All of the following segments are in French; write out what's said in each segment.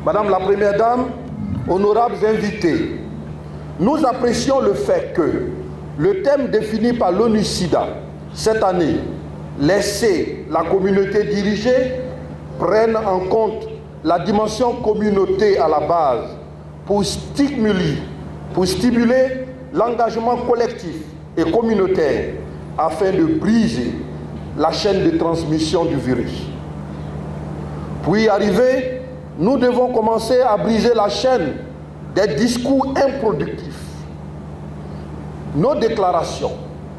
Madame la Première Dame, honorables invités, nous apprécions le fait que le thème défini par l'ONU-SIDA cette année, laisser la communauté diriger, prenne en compte la dimension communauté à la base pour stimuler l'engagement collectif et communautaire afin de briser la chaîne de transmission du virus. Pour y arriver, nous devons commencer à briser la chaîne des discours improductifs. Nos déclarations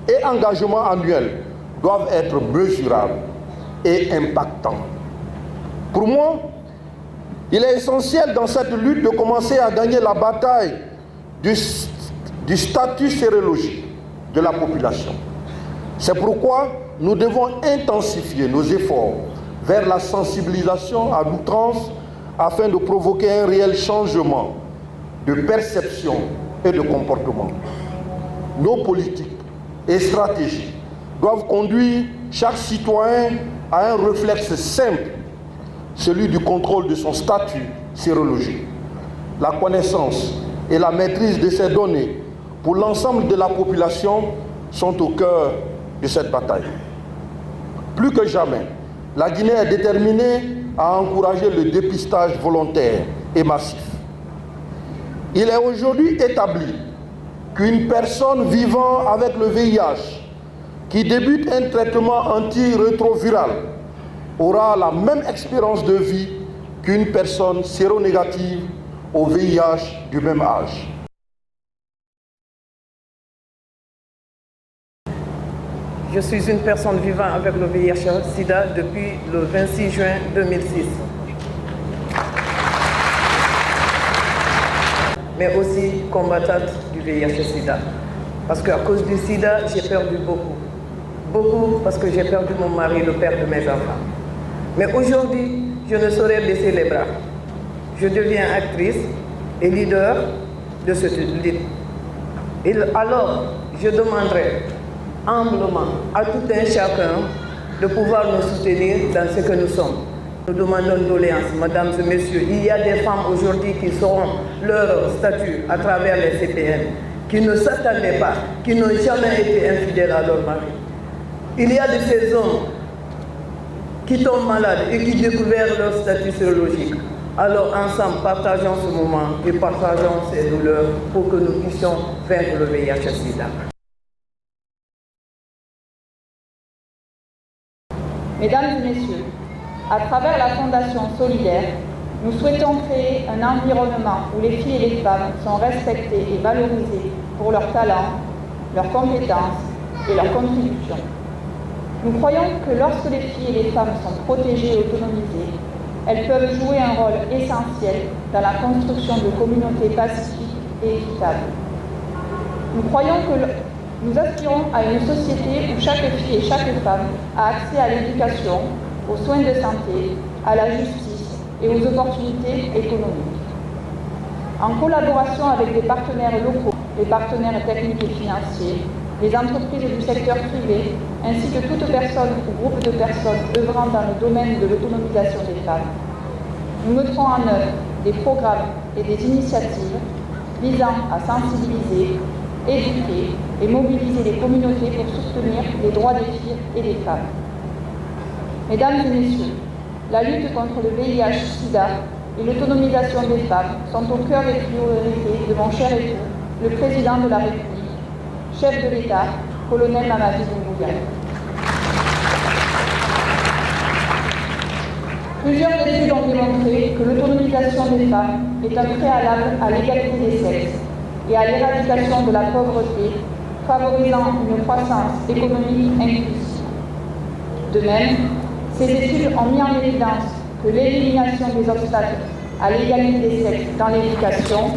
et engagements annuels doivent être mesurables et impactants. Pour moi, il est essentiel dans cette lutte de commencer à gagner la bataille du statut sérologique de la population. C'est pourquoi nous devons intensifier nos efforts vers la sensibilisation à l'outrance afin de provoquer un réel changement de perception et de comportement. Nos politiques et stratégies doivent conduire chaque citoyen à un réflexe simple, celui du contrôle de son statut sérologique. La connaissance et la maîtrise de ces données pour l'ensemble de la population sont au cœur de cette bataille. Plus que jamais, la Guinée est déterminée à encourager le dépistage volontaire et massif. Il est aujourd'hui établi qu'une personne vivant avec le VIH qui débute un traitement antirétroviral aura la même expérience de vie qu'une personne séronégative au VIH du même âge. Je suis une personne vivant avec le VIH-Sida depuis le 26 juin 2006. Mais aussi combattante du VIH-Sida. Parce qu'à cause du sida, j'ai perdu beaucoup. Beaucoup parce que j'ai perdu mon mari, le père de mes enfants. Mais aujourd'hui, je ne saurais baisser les bras. Je deviens actrice et leader de cette lutte. Et alors, je demanderai humblement à tout un chacun de pouvoir nous soutenir dans ce que nous sommes. Nous demandons une doléance, mesdames et messieurs. Il y a des femmes aujourd'hui qui sauront leur statut à travers les CPN, qui ne s'attendaient pas, qui n'ont jamais été infidèles à leur mari. Il y a de ces hommes qui tombent malades et qui découvrent leur statut sérologique. Alors ensemble, partageons ce moment et partageons ces douleurs pour que nous puissions vaincre le VIH-Sida. Mesdames et messieurs, à travers la Fondation Solidaire, nous souhaitons créer un environnement où les filles et les femmes sont respectées et valorisées pour leurs talents, leurs compétences et leurs contributions. Nous croyons que lorsque les filles et les femmes sont protégées et autonomisées, elles peuvent jouer un rôle essentiel dans la construction de communautés pacifiques et équitables. Nous croyons que nous aspirons à une société où chaque fille et chaque femme a accès à l'éducation, aux soins de santé, à la justice et aux opportunités économiques. En collaboration avec des partenaires locaux, les partenaires techniques et financiers, les entreprises du secteur privé, ainsi que toute personne ou groupe de personnes œuvrant dans le domaine de l'autonomisation des femmes, nous mettrons en œuvre des programmes et des initiatives visant à sensibiliser, éduquer et mobiliser les communautés pour soutenir les droits des filles et des femmes. Mesdames et messieurs, la lutte contre le VIH-Sida et l'autonomisation des femmes sont au cœur des priorités de mon cher époux, le président de la République, chef de l'État, colonel Mamadi Doumbouya. Plusieurs études ont démontré que l'autonomisation des femmes est un préalable à l'égalité des sexes et à l'éradication de la pauvreté, favorisant une croissance économique inclusive. De même, ces études ont mis en évidence que l'élimination des obstacles à l'égalité des sexes dans l'éducation